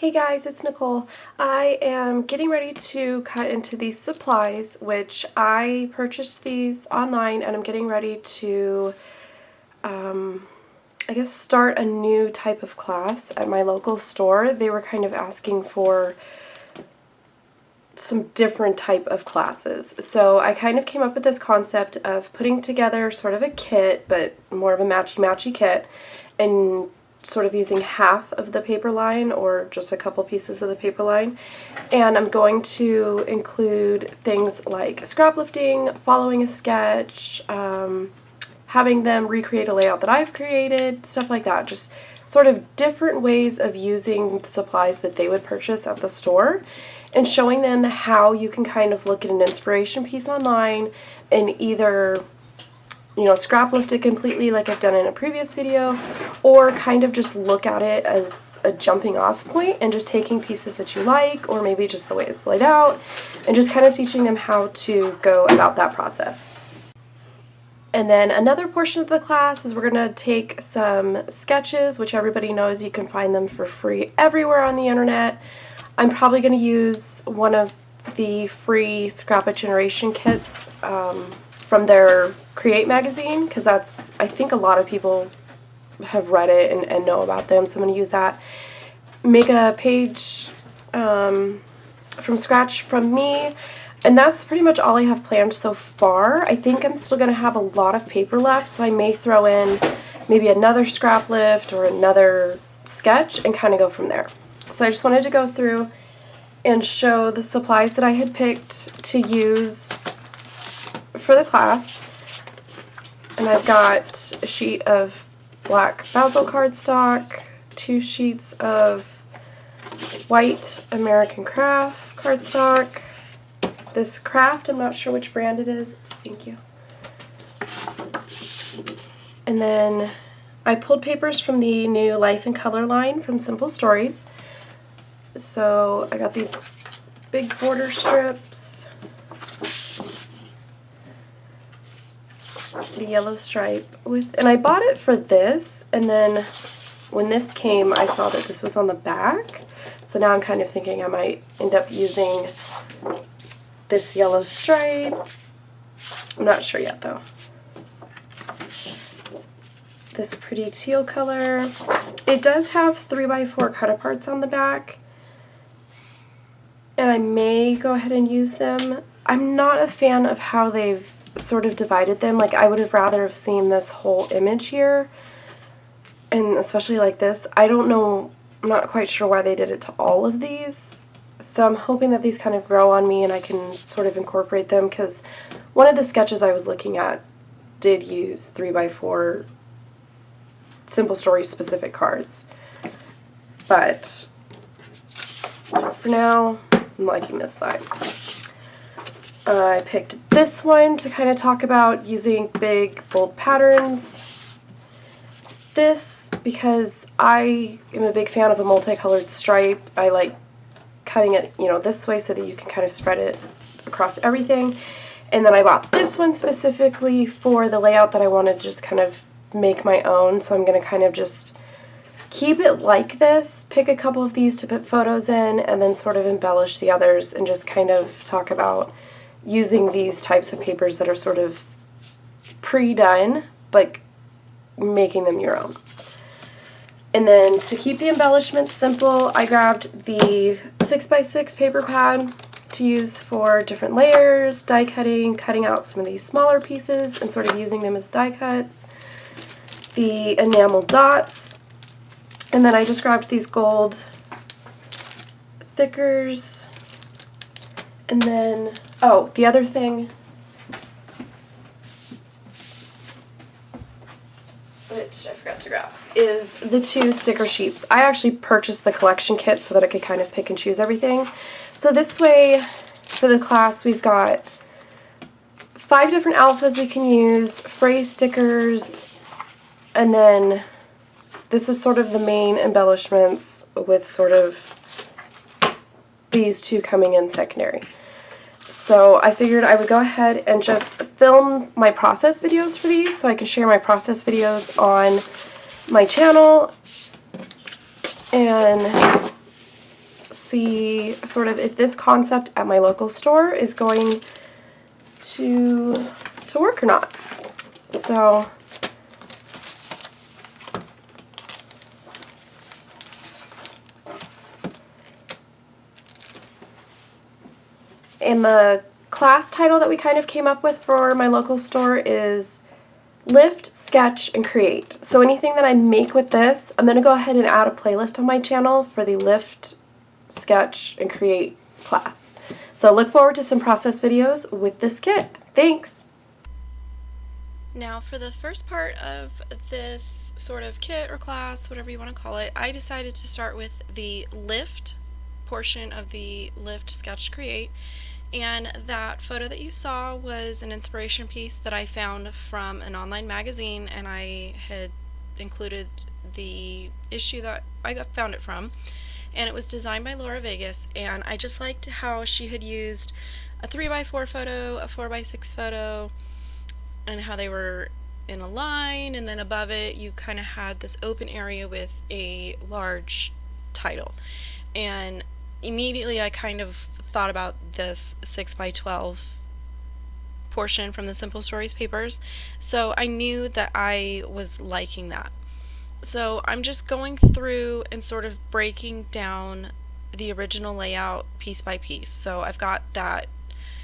Hey guys, it's Nicole. I am getting ready to cut into these supplies, which I purchased these online, and I'm getting ready to, I guess, start a new type of class at my local store. They were kind of asking for some different type of classes. So I kind of came up with this concept of putting together sort of a kit, but more of a matchy-matchy kit, and sort of using half of the paper line or just a couple pieces of the paper line. And I'm going to include things like scraplifting, following a sketch, having them recreate a layout that I've created, stuff like that. Just sort of different ways of using the supplies that they would purchase at the store and showing them how you can kind of look at an inspiration piece online and either scraplift it completely like I've done in a previous video, or kind of just look at it as a jumping off point and just taking pieces that you like, or maybe just the way it's laid out, and just kind of teaching them how to go about that process. And then another portion of the class is we're going to take some sketches, which everybody knows you can find them for free everywhere on the internet. I'm probably going to use one of the free Scrapbook generation kits from their Create magazine, because I think a lot of people have read it and know about them, so I'm going to use that. Make a page from scratch from me, and that's pretty much all I have planned so far. I think I'm still going to have a lot of paper left, so I may throw in maybe another scrap lift or another sketch and kind of go from there. So I just wanted to go through and show the supplies that I had picked to use for the class. And I've got a sheet of black Basil cardstock, 2 sheets of white American Craft cardstock, this Craft, I'm not sure which brand it is, thank you. And then I pulled papers from the new Life and Color line from Simple Stories. So I got these big border strips, the yellow stripe and I bought it for this, and then when this came I saw that this was on the back, so now I'm kind of thinking I might end up using this yellow stripe. I'm not sure yet though. This pretty teal color. It does have 3x4 cut aparts on the back, and I may go ahead and use them. I'm not a fan of how they've sort of divided them. Like, I would have rather have seen this whole image here, and especially like this. I don't know, I'm not quite sure why they did it to all of these, so I'm hoping that these kind of grow on me and I can sort of incorporate them, because one of the sketches I was looking at did use 3x4 Simple Stories specific cards, but for now I'm liking this side. I picked this one to kind of talk about using big, bold patterns. This, because I am a big fan of a multicolored stripe. I like cutting it, this way so that you can kind of spread it across everything. And then I bought this one specifically for the layout that I wanted to just kind of make my own. So I'm going to kind of just keep it like this, pick a couple of these to put photos in, and then sort of embellish the others and just kind of talk about using these types of papers that are sort of pre-done, but making them your own. And then to keep the embellishments simple, I grabbed the 6x6 paper pad to use for different layers, die cutting, cutting out some of these smaller pieces and sort of using them as die cuts, the enamel dots, and then I just grabbed these gold thickers. And then, oh, the other thing, which I forgot to grab, is the 2 sticker sheets. I actually purchased the collection kit so that I could kind of pick and choose everything. So this way, for the class, we've got 5 different alphas we can use, phrase stickers, and then this is sort of the main embellishments with sort of these 2 coming in secondary. So I figured I would go ahead and just film my process videos for these so I can share my process videos on my channel, and see sort of if this concept at my local store is going to work or not. So and the class title that we kind of came up with for my local store is Lift, Sketch, and Create. So anything that I make with this, I'm going to go ahead and add a playlist on my channel for the Lift, Sketch, and Create class. So look forward to some process videos with this kit. Thanks! Now for the first part of this sort of kit or class, whatever you want to call it, I decided to start with the Lift portion of the Lift, Sketch, Create. And that photo that you saw was an inspiration piece that I found from an online magazine, and I had included the issue that I found it from, and it was designed by Laura Vegas, and I just liked how she had used a 3x4 photo, a 4x6 photo, and how they were in a line, and then above it you kind of had this open area with a large title. And immediately I kind of thought about this 6x12 portion from the Simple Stories papers, so I knew that I was liking that. So I'm just going through and sort of breaking down the original layout piece by piece. So I've got that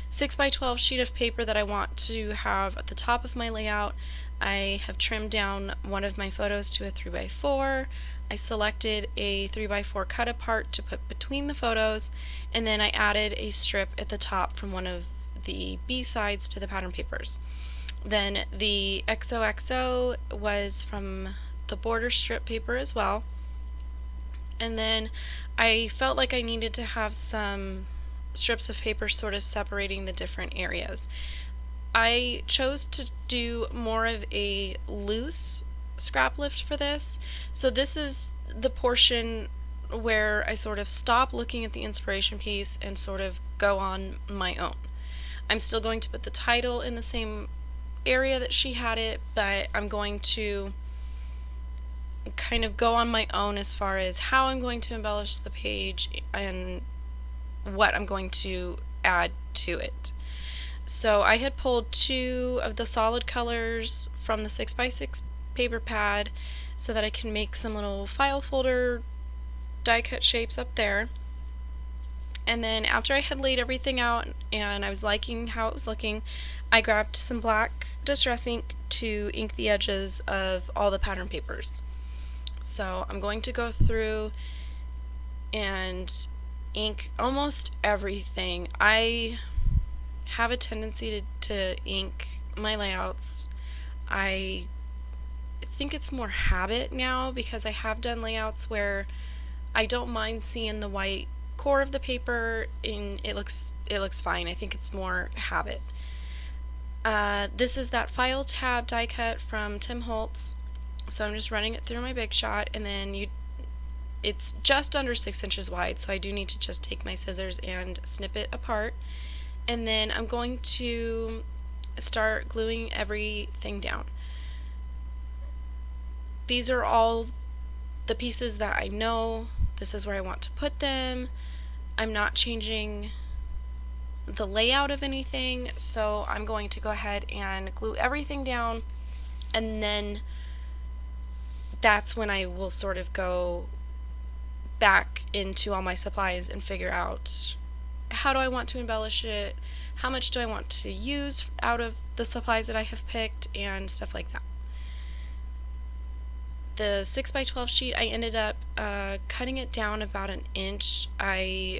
6x12 sheet of paper that I want to have at the top of my layout. I have trimmed down one of my photos to a 3x4. I selected a 3x4 cut apart to put between the photos, and then I added a strip at the top from one of the B-sides to the pattern papers. Then the XOXO was from the border strip paper as well. And then I felt like I needed to have some strips of paper sort of separating the different areas. I chose to do more of a loose scrap lift for this. So this is the portion where I sort of stop looking at the inspiration piece and sort of go on my own. I'm still going to put the title in the same area that she had it, but I'm going to kind of go on my own as far as how I'm going to embellish the page and what I'm going to add to it. So I had pulled two of the solid colors from the 6x6 paper pad so that I can make some little file folder die cut shapes up there. And then after I had laid everything out and I was liking how it was looking, I grabbed some black distress ink to ink the edges of all the pattern papers. So I'm going to go through and ink almost everything. I have a tendency to ink my layouts. I think it's more habit now because I have done layouts where I don't mind seeing the white core of the paper and it looks fine. I think it's more habit. This is that file tab die cut from Tim Holtz. So I'm just running it through my Big Shot, and then it's just under 6 inches wide, so I do need to just take my scissors and snip it apart. And then I'm going to start gluing everything down. These are all the pieces that I know. This is where I want to put them. I'm not changing the layout of anything, so I'm going to go ahead and glue everything down, and then that's when I will sort of go back into all my supplies and figure out how do I want to embellish it, how much do I want to use out of the supplies that I have picked, and stuff like that. The 6x12 sheet, I ended up cutting it down about an inch. I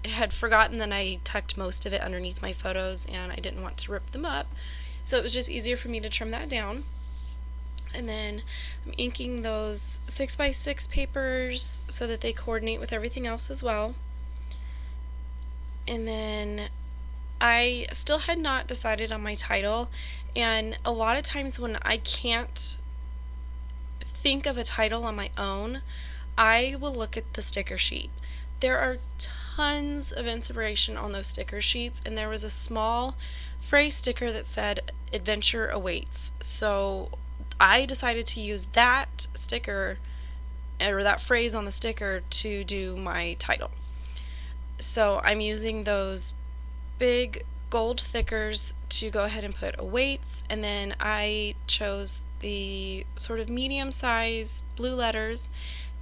had forgotten that I tucked most of it underneath my photos and I didn't want to rip them up, so it was just easier for me to trim that down. And then I'm inking those 6x6 papers so that they coordinate with everything else as well. And then I still had not decided on my title, and a lot of times when I can't think of a title on my own, I will look at the sticker sheet. There are tons of inspiration on those sticker sheets, and there was a small phrase sticker that said "Adventure awaits." So I decided to use that sticker, or that phrase on the sticker, to do my title. So I'm using those big gold thickers to go ahead and put weights, and then I chose the sort of medium size blue letters,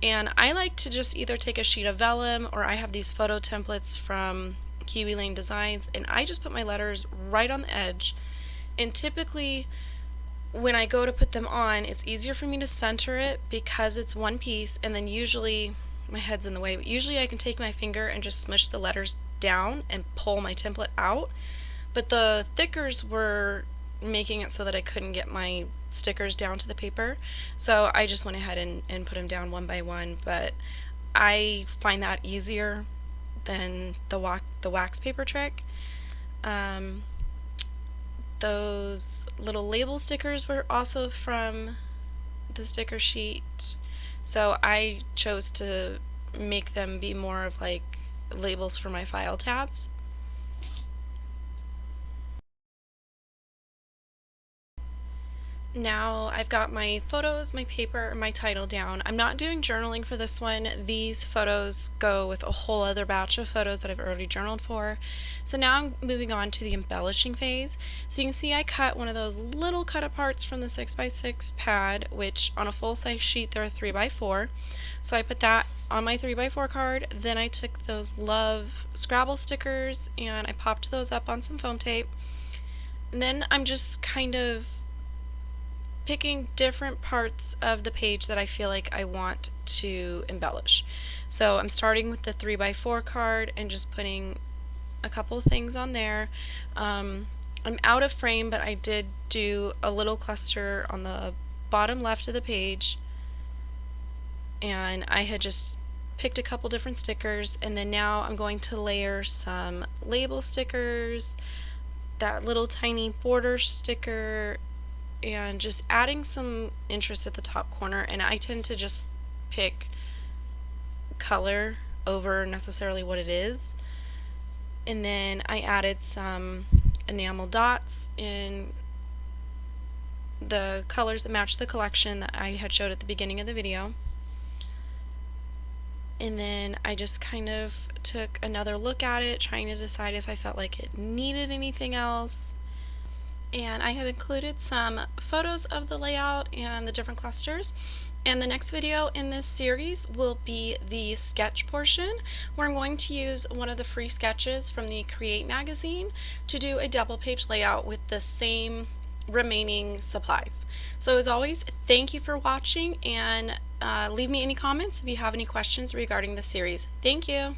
and I like to just either take a sheet of vellum, or I have these photo templates from Kiwi Lane Designs, and I just put my letters right on the edge. And typically when I go to put them on, it's easier for me to center it because it's one piece, and then usually my head's in the way, but usually I can take my finger and just smush the letters down and pull my template out. But the thickers were making it so that I couldn't get my stickers down to the paper, so I just went ahead and put them down one by one. But I find that easier than the wax paper trick. Um, those little label stickers were also from the sticker sheet, so I chose to make them be more of like labels for my file tabs. Now I've got my photos, my paper, and my title down. I'm not doing journaling for this one. These photos go with a whole other batch of photos that I've already journaled for. So now I'm moving on to the embellishing phase. So you can see I cut one of those little cut aparts from the 6x6 pad, which on a full-size sheet they're 3x4. So I put that on my 3x4 card. Then I took those Love Scrabble stickers and I popped those up on some foam tape. And then I'm just kind of picking different parts of the page that I feel like I want to embellish. So I'm starting with the 3x4 card and just putting a couple things on there. I'm out of frame, but I did do a little cluster on the bottom left of the page, and I had just picked a couple different stickers, and then now I'm going to layer some label stickers, that little tiny border sticker, and just adding some interest at the top corner. And I tend to just pick color over necessarily what it is. And then I added some enamel dots in the colors that match the collection that I had showed at the beginning of the video. And then I just kind of took another look at it, trying to decide if I felt like it needed anything else. And I have included some photos of the layout and the different clusters. And the next video in this series will be the sketch portion, where I'm going to use one of the free sketches from the Create magazine to do a double page layout with the same remaining supplies. So as always, thank you for watching, and leave me any comments if you have any questions regarding the series. Thank you!